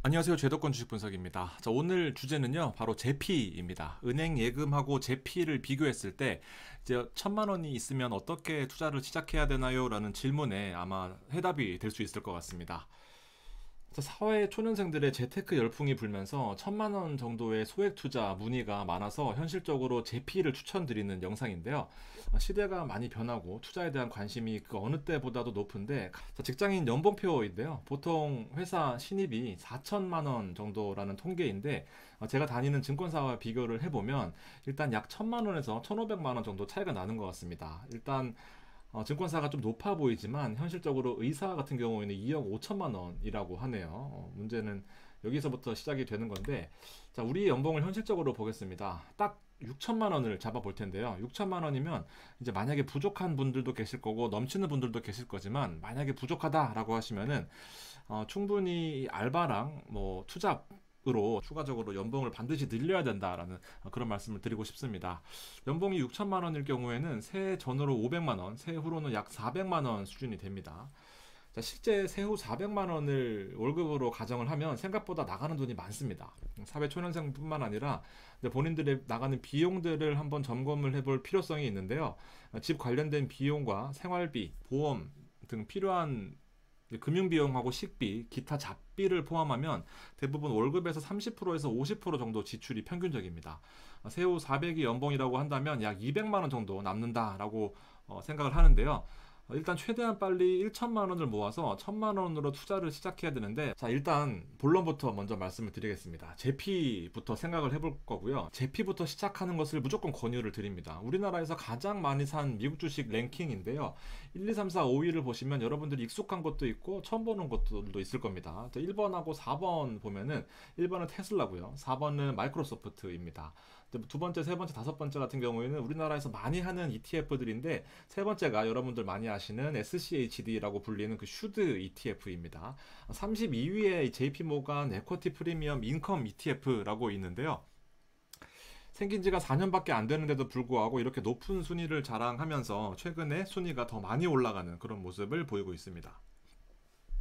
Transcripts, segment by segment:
안녕하세요. 제도권 주식 분석입니다. 자, 오늘 주제는요, 바로 제피입니다. 은행 예금하고 제피를 비교했을 때, 이제 1,000만 원이 있으면 어떻게 투자를 시작해야 되나요? 라는 질문에 아마 해답이 될 수 있을 것 같습니다. 사회 초년생들의 재테크 열풍이 불면서 1,000만 원 정도의 소액 투자 문의가 많아서 현실적으로 제피를 추천드리는 영상인데요. 시대가 많이 변하고 투자에 대한 관심이 그 어느 때보다도 높은데, 직장인 연봉표인데요. 보통 회사 신입이 4천만 원 정도라는 통계인데, 제가 다니는 증권사와 비교를 해보면 일단 약 1,000만 원에서 1,500만 원 정도 차이가 나는 것 같습니다. 일단 증권사가 좀 높아 보이지만 현실적으로 의사 같은 경우에는 2억 5천만 원이라고 하네요. 문제는 여기서부터 시작이 되는 건데, 자, 우리 연봉을 현실적으로 보겠습니다. 딱 6천만 원을 잡아볼 텐데요. 6천만 원이면 이제 만약에 부족한 분들도 계실 거고 넘치는 분들도 계실 거지만, 만약에 부족하다라고 하시면은 충분히 알바랑 뭐 투자 으로 추가적으로 연봉을 반드시 늘려야 된다라는 그런 말씀을 드리고 싶습니다. 연봉이 6천만 원일 경우에는 세해 전후로 500만 원, 세해 후로는 약 400만 원 수준이 됩니다. 자, 실제 세후 400만 원을 월급으로 가정을 하면 생각보다 나가는 돈이 많습니다. 사회 초년생뿐만 아니라 본인들의 나가는 비용들을 한번 점검을 해볼 필요성이 있는데요. 집 관련된 비용과 생활비, 보험 등 필요한 금융비용하고 식비, 기타 잡비를 포함하면 대부분 월급에서 30%에서 50% 정도 지출이 평균적입니다. 세후 400이 연봉이라고 한다면 약 200만 원 정도 남는다라고 생각을 하는데요. 일단 최대한 빨리 1천만 원을 모아서 1,000만 원으로 투자를 시작해야 되는데, 자, 일단 본론부터 먼저 말씀을 드리겠습니다. 제피부터 생각을 해볼 거고요. 제피부터 시작하는 것을 무조건 권유를 드립니다. 우리나라에서 가장 많이 산 미국 주식 랭킹인데요. 1, 2, 3, 4, 5위를 보시면 여러분들이 익숙한 것도 있고 처음 보는 것들도 있을 겁니다. 1번하고 4번 보면은 1번은 테슬라고요. 4번은 마이크로소프트입니다. 두 번째, 세 번째, 다섯 번째 같은 경우에는 우리나라에서 많이 하는 ETF들인데, 세 번째가 여러분들 많이 아시는 SCHD라고 불리는 그 슈드 ETF입니다. 32위에 JP모간 에쿼티 프리미엄 인컴 ETF라고 있는데요. 생긴 지가 4년밖에 안 되는데도 불구하고 이렇게 높은 순위를 자랑하면서 최근에 순위가 더 많이 올라가는 그런 모습을 보이고 있습니다.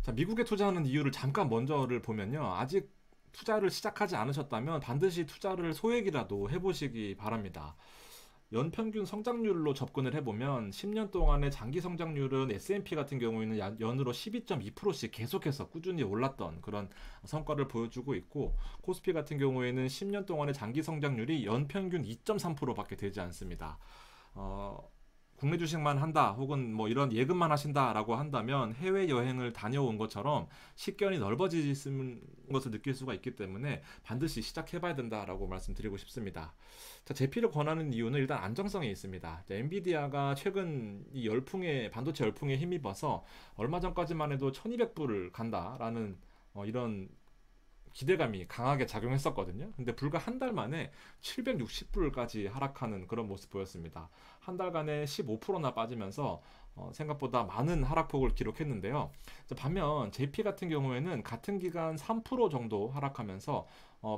자, 미국에 투자하는 이유를 잠깐 먼저를 보면요. 아직 투자를 시작하지 않으셨다면 반드시 투자를 소액이라도 해보시기 바랍니다. 연평균 성장률로 접근을 해보면 10년 동안의 장기 성장률은 S&P 같은 경우에는 연으로 12.2%씩 계속해서 꾸준히 올랐던 그런 성과를 보여주고 있고, 코스피 같은 경우에는 10년 동안의 장기 성장률이 연평균 2.3%밖에 되지 않습니다. 국내 주식만 한다 혹은 뭐 이런 예금만 하신다라고 한다면 해외여행을 다녀온 것처럼 식견이 넓어지는 것을 느낄 수가 있기 때문에 반드시 시작해봐야 된다라고 말씀드리고 싶습니다. 자, 제피를 권하는 이유는 일단 안정성에 있습니다. 자, 엔비디아가 최근 이 열풍에, 반도체 열풍에 힘입어서 얼마 전까지만 해도 1200불을 간다라는 이런 기대감이 강하게 작용했었거든요. 근데 불과 한 달 만에 760불까지 하락하는 그런 모습 보였습니다. 한 달간에 15%나 빠지면서 생각보다 많은 하락폭을 기록했는데요. 반면 JP 같은 경우에는 같은 기간 3% 정도 하락하면서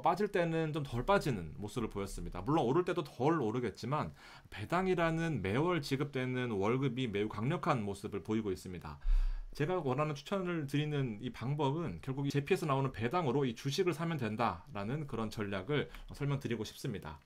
빠질 때는 좀 덜 빠지는 모습을 보였습니다. 물론 오를 때도 덜 오르겠지만 배당이라는 매월 지급되는 월급이 매우 강력한 모습을 보이고 있습니다. 제가 원하는 추천을 드리는 이 방법은 결국 제피에서 나오는 배당으로 이 주식을 사면 된다라는 그런 전략을 설명드리고 싶습니다.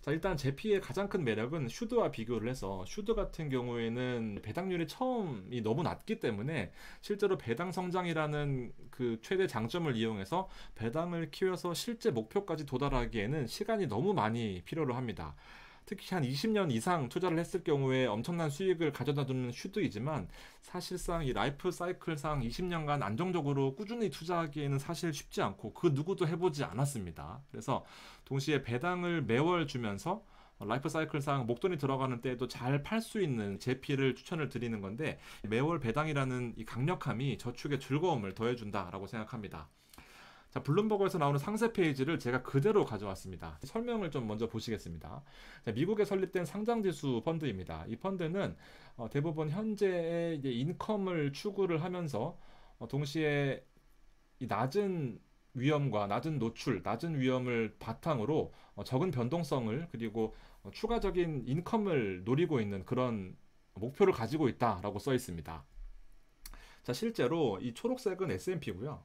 자, 일단 제피의 가장 큰 매력은 슈드와 비교를 해서, 슈드 같은 경우에는 배당률이 처음이 너무 낮기 때문에 실제로 배당 성장이라는 그 최대 장점을 이용해서 배당을 키워서 실제 목표까지 도달하기에는 시간이 너무 많이 필요로 합니다. 특히 한 20년 이상 투자를 했을 경우에 엄청난 수익을 가져다 주는 슈드이지만, 사실상 이 라이프 사이클상 20년간 안정적으로 꾸준히 투자하기에는 사실 쉽지 않고 그 누구도 해보지 않았습니다. 그래서 동시에 배당을 매월 주면서 라이프 사이클상 목돈이 들어가는 때에도 잘 팔 수 있는 제피를 추천을 드리는 건데, 매월 배당이라는 이 강력함이 저축의 즐거움을 더해준다라고 생각합니다. 자, 블룸버그에서 나오는 상세 페이지를 제가 그대로 가져왔습니다. 설명을 좀 먼저 보시겠습니다. 자, 미국에 설립된 상장지수 펀드입니다. 이 펀드는 대부분 현재의 이제 인컴을 추구를 하면서 동시에 이 낮은 위험과 낮은 노출, 낮은 위험을 바탕으로 적은 변동성을, 그리고 추가적인 인컴을 노리고 있는 그런 목표를 가지고 있다라고 써 있습니다. 자, 실제로 이 초록색은 S&P고요.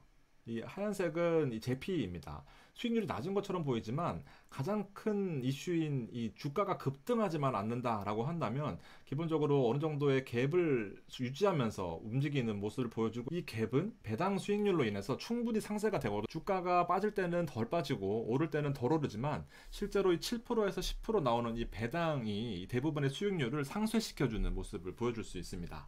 이 하얀색은 이 제피입니다. 수익률이 낮은 것처럼 보이지만 가장 큰 이슈인 이 주가가 급등하지만 않는다라고 한다면 기본적으로 어느 정도의 갭을 유지하면서 움직이는 모습을 보여주고, 이 갭은 배당 수익률로 인해서 충분히 상쇄가 되고 주가가 빠질 때는 덜 빠지고 오를 때는 덜 오르지만 실제로 이 7%에서 10% 나오는 이 배당이 대부분의 수익률을 상쇄시켜주는 모습을 보여줄 수 있습니다.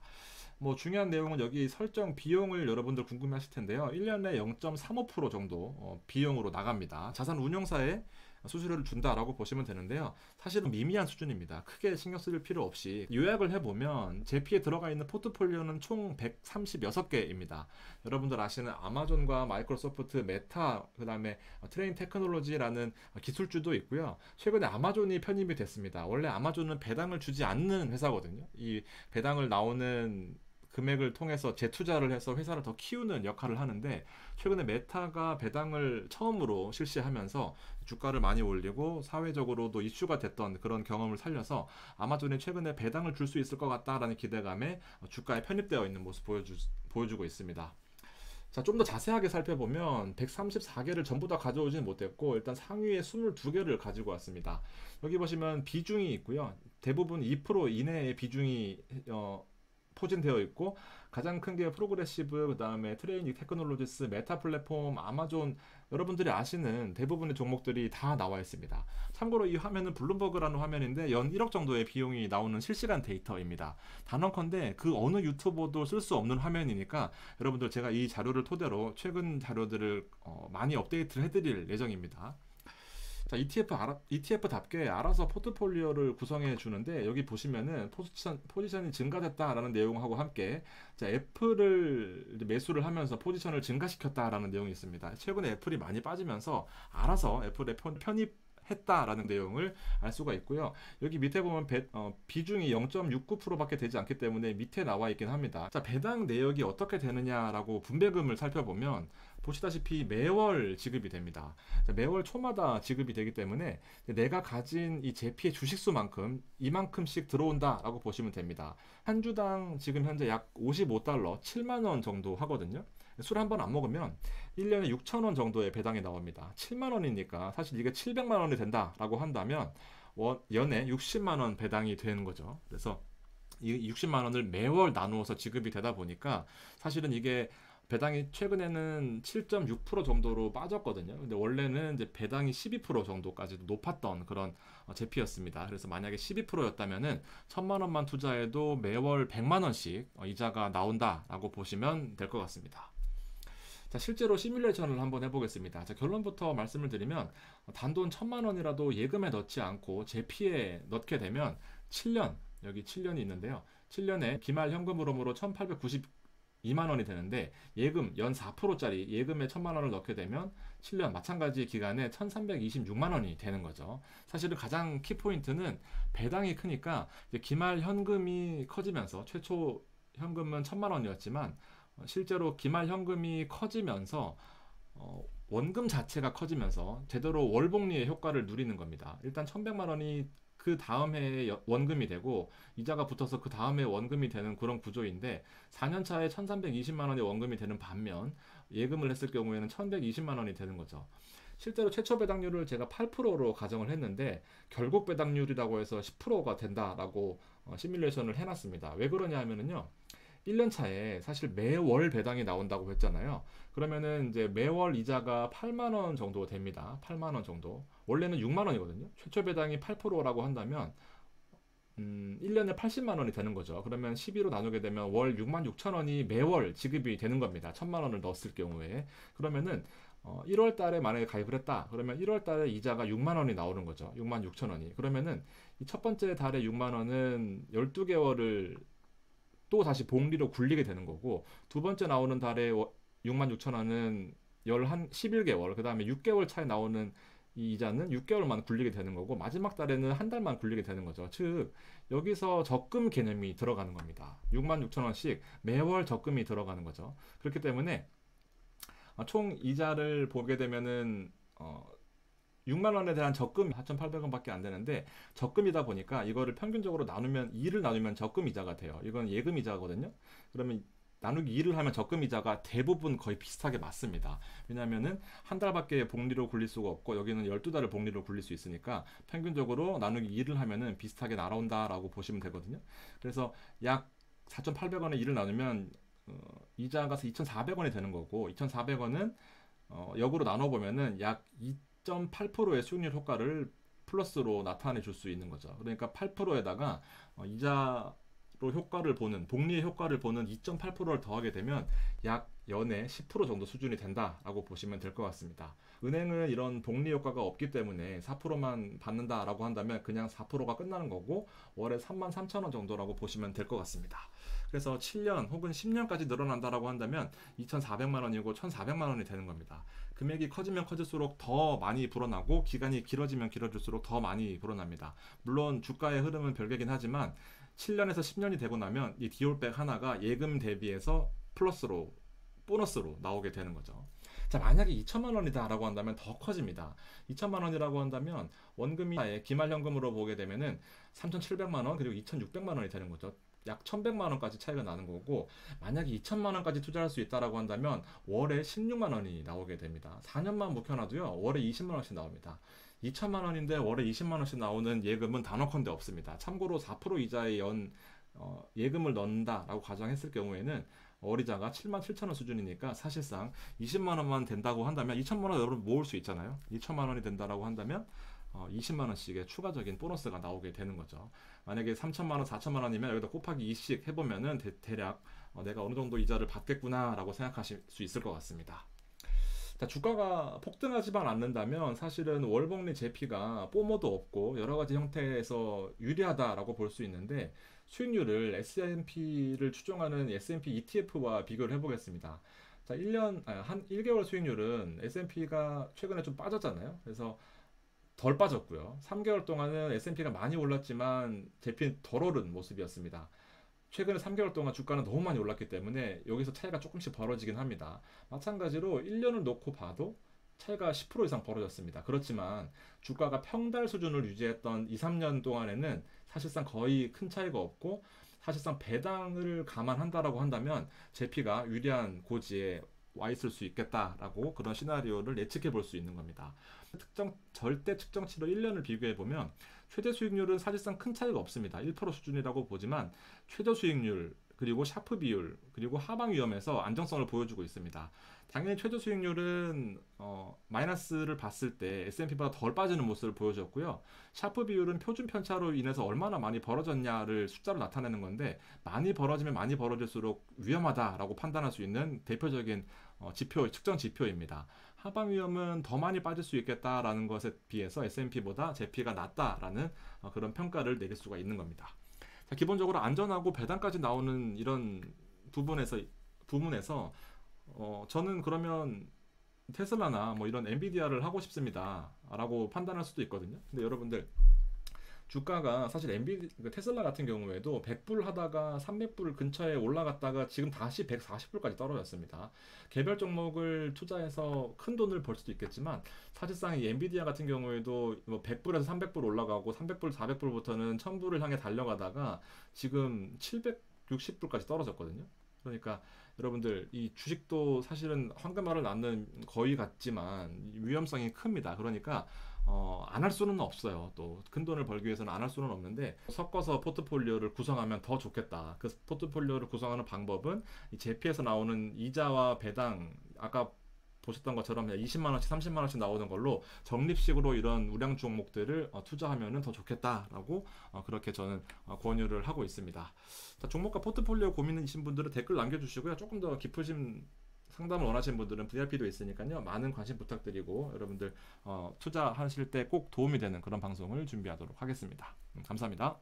뭐 중요한 내용은 여기 설정 비용을 여러분들 궁금해하실 텐데요. 1년에 0.35% 정도 비용으로 나갑니다. 자산 운용사에 수수료를 준다라고 보시면 되는데요. 사실은 미미한 수준입니다. 크게 신경 쓸 필요 없이 요약을 해보면 제피에 들어가 있는 포트폴리오는 총 136개입니다. 여러분들 아시는 아마존과 마이크로소프트, 메타, 그 다음에 트레인 테크놀로지라는 기술주도 있고요. 최근에 아마존이 편입이 됐습니다. 원래 아마존은 배당을 주지 않는 회사거든요. 이 배당을 나오는 금액을 통해서 재투자를 해서 회사를 더 키우는 역할을 하는데, 최근에 메타가 배당을 처음으로 실시하면서 주가를 많이 올리고 사회적으로도 이슈가 됐던 그런 경험을 살려서 아마존이 최근에 배당을 줄 수 있을 것 같다라는 기대감에 주가에 편입되어 있는 모습 보여주고 있습니다. 자, 좀 더 자세하게 살펴보면 134개를 전부 다 가져오지는 못했고 일단 상위에 22개를 가지고 왔습니다. 여기 보시면 비중이 있고요. 대부분 2% 이내의 비중이 포진되어 있고, 가장 큰 게 프로그레시브, 그 다음에 트레이닝 테크놀로지스, 메타 플랫폼, 아마존, 여러분들이 아시는 대부분의 종목들이 다 나와 있습니다. 참고로 이 화면은 블룸버그라는 화면인데 연 1억 정도의 비용이 나오는 실시간 데이터입니다. 단언컨대 그 어느 유튜버도 쓸 수 없는 화면이니까 여러분들 제가 이 자료를 토대로 최근 자료들을 많이 업데이트를 해드릴 예정입니다. 자, ETF답게 알아서 포트폴리오를 구성해 주는데, 여기 보시면은 포지션이 증가됐다라는 내용하고 함께 자, 애플을 매수를 하면서 포지션을 증가시켰다라는 내용이 있습니다. 최근에 애플이 많이 빠지면서 알아서 애플에 편입했다라는 내용을 알 수가 있고요. 여기 밑에 보면 비중이 0.69%밖에 되지 않기 때문에 밑에 나와 있긴 합니다. 자, 배당 내역이 어떻게 되느냐라고 분배금을 살펴보면 보시다시피 매월 지급이 됩니다. 자, 매월 초마다 지급이 되기 때문에 내가 가진 이 제피의 주식수만큼 이만큼씩 들어온다라고 보시면 됩니다. 한 주당 지금 현재 약 55달러, 7만 원 정도 하거든요. 술 한 번 안 먹으면 1년에 6천 원 정도의 배당이 나옵니다. 7만 원이니까 사실 이게 700만 원이 된다라고 한다면 연에 60만 원 배당이 되는 거죠. 그래서 이 60만 원을 매월 나누어서 지급이 되다 보니까 사실은 이게 배당이 최근에는 7.6% 정도로 빠졌거든요. 근데 원래는 이제 배당이 12% 정도까지도 높았던 그런 제피였습니다. 그래서 만약에 12%였다면은 1,000만 원만 투자해도 매월 100만 원씩 이자가 나온다라고 보시면 될 것 같습니다. 자, 실제로 시뮬레이션을 한번 해보겠습니다. 자, 결론부터 말씀을 드리면 단돈 1,000만 원이라도 예금에 넣지 않고 제피에 넣게 되면 7년, 여기 7년이 있는데요. 7년에 기말 현금 흐름으로 1,892만 원이 되는데, 예금 연 4%짜리 예금에 1,000만 원을 넣게 되면 7년 마찬가지 기간에 1,326만 원이 되는 거죠. 사실은 가장 키포인트는 배당이 크니까 기말 현금이 커지면서, 최초 현금은 1,000만 원이었지만 실제로 기말 현금이 커지면서 원금 자체가 커지면서 제대로 월복리의 효과를 누리는 겁니다. 일단 1,100만 원이 그 다음 해에 원금이 되고 이자가 붙어서 그 다음 해에 원금이 되는 그런 구조인데, 4년 차에 1,320만 원의 원금이 되는 반면 예금을 했을 경우에는 1,120만 원이 되는 거죠. 실제로 최초 배당률을 제가 8%로 가정을 했는데 결국 배당률이라고 해서 10%가 된다라고 시뮬레이션을 해놨습니다. 왜 그러냐 하면은요, 1년 차에 사실 매월 배당이 나온다고 했잖아요. 그러면은 이제 매월 이자가 8만 원 정도 됩니다. 8만 원 정도. 원래는 6만 원이거든요. 최초 배당이 8%라고 한다면 1년에 80만 원이 되는 거죠. 그러면 12로 나누게 되면 월 6만 6천 원이 매월 지급이 되는 겁니다. 1,000만 원을 넣었을 경우에. 그러면은 1월 달에 만약에 가입을 했다. 그러면 1월 달에 이자가 6만 원이 나오는 거죠. 6만 6천 원이. 그러면은 이 첫 번째 달에 6만 원은 12개월을 또 다시 복리로 굴리게 되는 거고, 두 번째 나오는 달에 6만 6천 원은 11개월, 그 다음에 6개월 차에 나오는 이 이자는 6개월만 굴리게 되는 거고, 마지막 달에는 한 달만 굴리게 되는 거죠. 즉 여기서 적금 개념이 들어가는 겁니다. 6만 6천 원씩 매월 적금이 들어가는 거죠. 그렇기 때문에 총 이자를 보게 되면은 6만 원에 대한 적금이 4,800원밖에 안 되는데, 적금이다 보니까 이거를 평균적으로 나누면 2를 나누면 적금 이자가 돼요. 이건 예금 이자거든요. 그러면 나누기 2를 하면 적금 이자가 대부분 거의 비슷하게 맞습니다. 왜냐하면은 한 달밖에 복리로 굴릴 수가 없고 여기는 12달을 복리로 굴릴 수 있으니까 평균적으로 나누기 2를 하면은 비슷하게 날아온다라고 보시면 되거든요. 그래서 약 4,800원에 2를 나누면 이자가 2,400원이 되는 거고 2,400원은 역으로 나눠보면은 약 2.8%의 수익률 효과를 플러스로 나타내 줄 수 있는 거죠. 그러니까 8%에다가 이자로 효과를 보는 복리의 효과를 보는 2.8%를 더하게 되면 약 연에 10% 정도 수준이 된다라고 보시면 될 것 같습니다. 은행은 이런 복리 효과가 없기 때문에 4%만 받는다라고 한다면 그냥 4%가 끝나는 거고 월에 33,000원 정도라고 보시면 될 것 같습니다. 그래서 7년 혹은 10년까지 늘어난다라고 한다면 2,400만 원이고 1,400만 원이 되는 겁니다. 금액이 커지면 커질수록 더 많이 불어나고 기간이 길어지면 길어질수록 더 많이 불어납니다. 물론 주가의 흐름은 별개긴 하지만 7년에서 10년이 되고 나면 이 디올백 하나가 예금 대비해서 플러스로 보너스로 나오게 되는 거죠. 자, 만약에 2천만 원이다 라고 한다면 더 커집니다. 2천만 원이라고 한다면 원금이 기말현금으로 보게 되면은 3,700만 원 그리고 2,600만 원이 되는 거죠. 약 1,100만 원까지 차이가 나는 거고 만약에 2천만 원까지 투자할 수 있다라고 한다면 월에 16만 원이 나오게 됩니다. 4년만 묵혀놔도요 월에 20만 원씩 나옵니다. 2천만 원인데 월에 20만 원씩 나오는 예금은 단언컨대 없습니다. 참고로 4% 이자의 예금을 넣는다라고 가정했을 경우에는 월이자가 7만 7천 원 수준이니까 사실상 20만 원만 된다고 한다면 2천만 원 여러분 모을 수 있잖아요. 2천만 원이 된다라고 한다면 20만 원씩의 추가적인 보너스가 나오게 되는 거죠. 만약에 3천만 원, 4천만 원이면 여기다 곱하기 2씩 해보면은 대략 내가 어느 정도 이자를 받겠구나라고 생각하실 수 있을 것 같습니다. 자, 주가가 폭등하지만 않는다면 사실은 월복리 제피가 뽀모도 없고 여러 가지 형태에서 유리하다라고 볼 수 있는데 수익률을 S&P를 추종하는 S&P ETF와 비교를 해보겠습니다. 자, 한 1개월 수익률은 S&P가 최근에 좀 빠졌잖아요. 그래서 덜 빠졌고요. 3개월 동안은 S&P가 많이 올랐지만 제피는 덜 오른 모습이었습니다. 최근에 3개월 동안 주가는 너무 많이 올랐기 때문에 여기서 차이가 조금씩 벌어지긴 합니다. 마찬가지로 1년을 놓고 봐도 차이가 10% 이상 벌어졌습니다. 그렇지만 주가가 평달 수준을 유지했던 2, 3년 동안에는 사실상 거의 큰 차이가 없고 사실상 배당을 감안한다라고 한다면 제피가 유리한 고지에 와 있을 수 있겠다라고 그런 시나리오를 예측해 볼 수 있는 겁니다. 절대 측정치로 1년을 비교해 보면 최대 수익률은 사실상 큰 차이가 없습니다. 1% 수준이라고 보지만 최저 수익률 그리고 샤프 비율 그리고 하방 위험에서 안정성을 보여주고 있습니다. 당연히 최저 수익률은 마이너스를 봤을 때 S&P보다 덜 빠지는 모습을 보여줬고요. 샤프 비율은 표준 편차로 인해서 얼마나 많이 벌어졌냐를 숫자로 나타내는 건데 많이 벌어지면 많이 벌어질수록 위험하다라고 판단할 수 있는 대표적인 측정 지표입니다. 하방 위험은 더 많이 빠질 수 있겠다라는 것에 비해서 S&P보다 제피가 낫다라는 그런 평가를 내릴 수가 있는 겁니다. 자, 기본적으로 안전하고 배당까지 나오는 이런 부분에서 저는 그러면 테슬라나 뭐 이런 엔비디아를 하고 싶습니다 라고 판단할 수도 있거든요. 근데 여러분들 주가가 사실 테슬라 같은 경우에도 100불 하다가 300불 근처에 올라갔다가 지금 다시 140불까지 떨어졌습니다. 개별 종목을 투자해서 큰 돈을 벌 수도 있겠지만 사실상 이 엔비디아 같은 경우에도 뭐 100불에서 300불 올라가고 300불, 400불부터는 1000불을 향해 달려가다가 지금 760불까지 떨어졌거든요. 그러니까 여러분들 이 주식도 사실은 황금알을 낳는 거위 같지만 위험성이 큽니다. 그러니까 안 할 수는 없어요. 또 큰 돈을 벌기 위해서는 안 할 수는 없는데 섞어서 포트폴리오를 구성하면 더 좋겠다. 그 포트폴리오를 구성하는 방법은 이 제피에서 나오는 이자와 배당 아까 보셨던 것처럼 20만 원씩 30만 원씩 나오는 걸로 적립식으로 이런 우량 종목들을 투자하면 더 좋겠다라고 그렇게 저는 권유를 하고 있습니다. 자, 종목과 포트폴리오 고민이신 분들은 댓글 남겨주시고요. 조금 더 깊으신 상담을 원하시는 분들은 VIP도 있으니까요. 많은 관심 부탁드리고 여러분들 투자하실 때 꼭 도움이 되는 그런 방송을 준비하도록 하겠습니다. 감사합니다.